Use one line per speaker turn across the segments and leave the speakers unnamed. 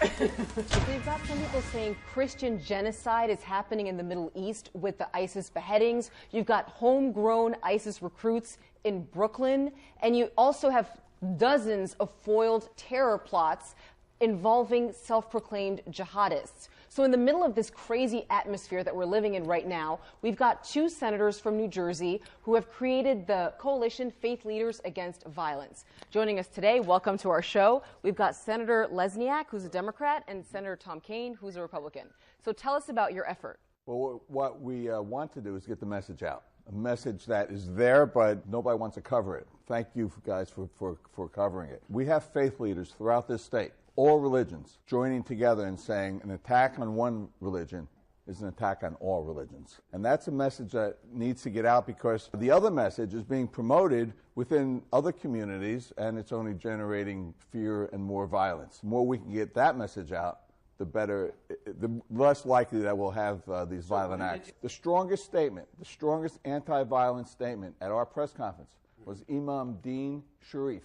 We've got some people saying Christian genocide is happening in the Middle East with the ISIS beheadings. You've got homegrown ISIS recruits in Brooklyn, and you also have dozens of foiled terror plots involving self-proclaimed jihadists. So in the middle of this crazy atmosphere that we're living in right now, we've got two senators from New Jersey who have created the coalition Faith Leaders Against Violence. Joining us today, welcome to our show, we've got Senator Lesniak, who's a Democrat, and Senator Tom Kean, who's a Republican. So tell us about your effort.
Well, what we want to do is get the message out. A message that is there, but nobody wants to cover it. Thank you guys for covering it. We have faith leaders throughout this state, all religions, joining together and saying an attack on one religion is an attack on all religions. And that's a message that needs to get out, because the other message is being promoted within other communities, and it's only generating fear and more violence. The more we can get that message out, the better, the less likely that we'll have these violent acts. The strongest statement, the strongest anti-violence statement at our press conference was Imam Dean Sharif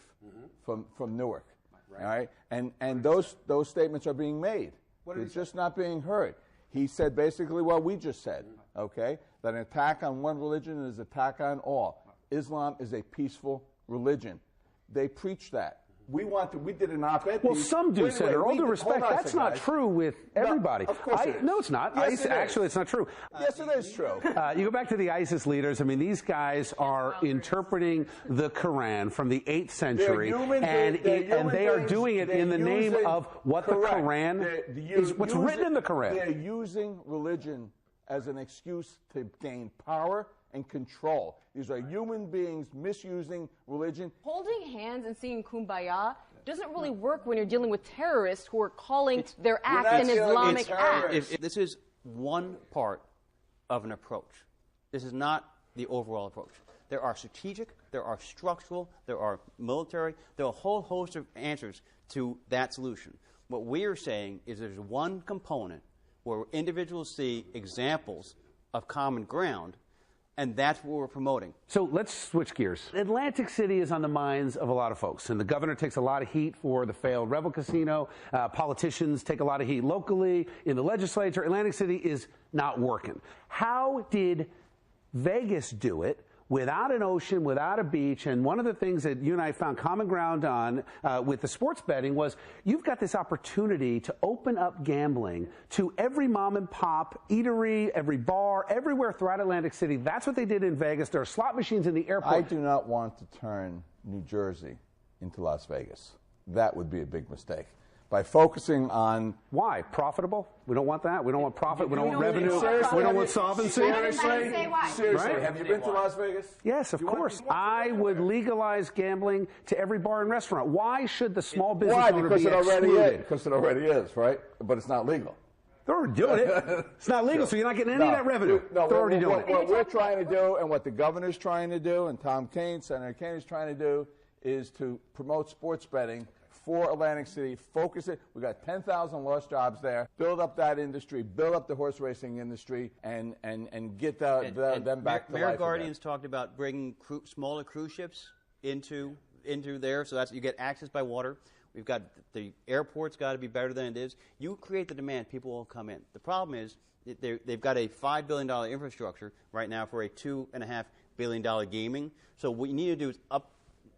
from Newark. Right. All right, and those statements are being made. They're just not being heard. He said basically what we just said. Okay, that an attack on one religion is an attack on all. Islam is a peaceful religion. They preach that. We did an op-ed.
Well, some do, Senator. All due respect, that's not true with everybody.
No, of course it is.
No, it's not.
Yes,
Actually, it's not true.
Yes, it is true.
You go back to the ISIS leaders. I mean, these guys are interpreting the Quran from the 8th century, and they are doing it in the name of what the Quran is, what's written in the Quran.
They're using religion as an excuse to gain power and control. These are human beings misusing religion.
Holding hands and singing Kumbaya doesn't really work when you're dealing with terrorists who are calling their act an Islamic act.
This is one part of an approach. This is not the overall approach. There are strategic, there are structural, there are military, there are a whole host of answers to that solution. What we are saying is there's one component where individuals see examples of common ground, and that's what we're promoting.
So let's switch gears. Atlantic City is on the minds of a lot of folks, and the governor takes a lot of heat for the failed Rebel Casino. Politicians take a lot of heat locally. In the legislature, Atlantic City is not working. How did Vegas do it without an ocean, without a beach? And one of the things that you and I found common ground on with the sports betting was you've got this opportunity to open up gambling to every mom and pop, eatery, every bar, everywhere throughout Atlantic City. That's what they did in Vegas. There are slot machines in the airport.
I do not want to turn New Jersey into Las Vegas. That would be a big mistake. By focusing on...
Why? Profitable? We don't want that. We don't want profit. We don't want revenue.
Seriously?
We don't want solvency.
Seriously? Seriously.
Right?
Have you been to Las Vegas?
Yes, of course. I would legalize gambling to every bar and restaurant. Why should the small business owner be excluded?
Because it already is, right? But it's not legal.
They're already doing it. It's not legal, so you're not getting any of that revenue.
No,
they're already doing it.
What we're trying to do, and what the governor's trying to do, and Tom Kean, Senator Kean is trying to do, is to promote sports betting for Atlantic City, focus it. We've got 10,000 lost jobs there. Build up that industry, build up the horse racing industry, and get them back to life.
Mayor Guardian's talked about bringing smaller cruise ships into there, so that's you get access by water. We've got the airport's got to be better than it is. You create the demand, people will come in. The problem is they've got a $5 billion infrastructure right now for a $2.5 billion gaming. So what you need to do is up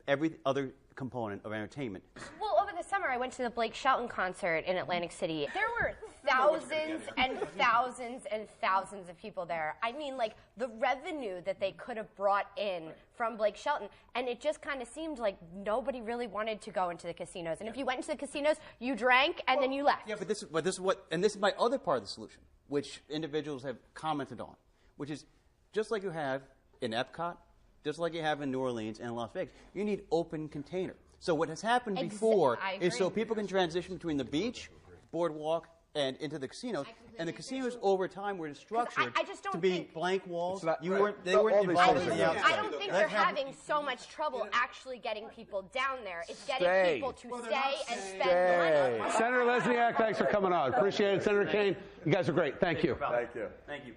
every other component of entertainment.
Well, over the summer, I went to the Blake Shelton concert in Atlantic City. There were thousands and thousands and thousands of people there. I mean, like, the revenue that they could have brought in from Blake Shelton, and it just kind of seemed like nobody really wanted to go into the casinos. And if you went into the casinos, you drank, and then you left.
Yeah, but this is my other part of the solution, which individuals have commented on, which is just like you have in Epcot, just like you have in New Orleans and Las Vegas, you need open container. So what has happened before is so people can transition between the beach, boardwalk, and into the casinos. And the casinos over time were structured to be blank walls. They weren't involved in the outside.
I don't think they're having so much trouble actually getting people down there. It's getting people to stay and spend money.
Senator Lesniak, thanks for coming on. Appreciate it. Senator Kean, you guys are great. Thank you.
Thank you.
Thank you.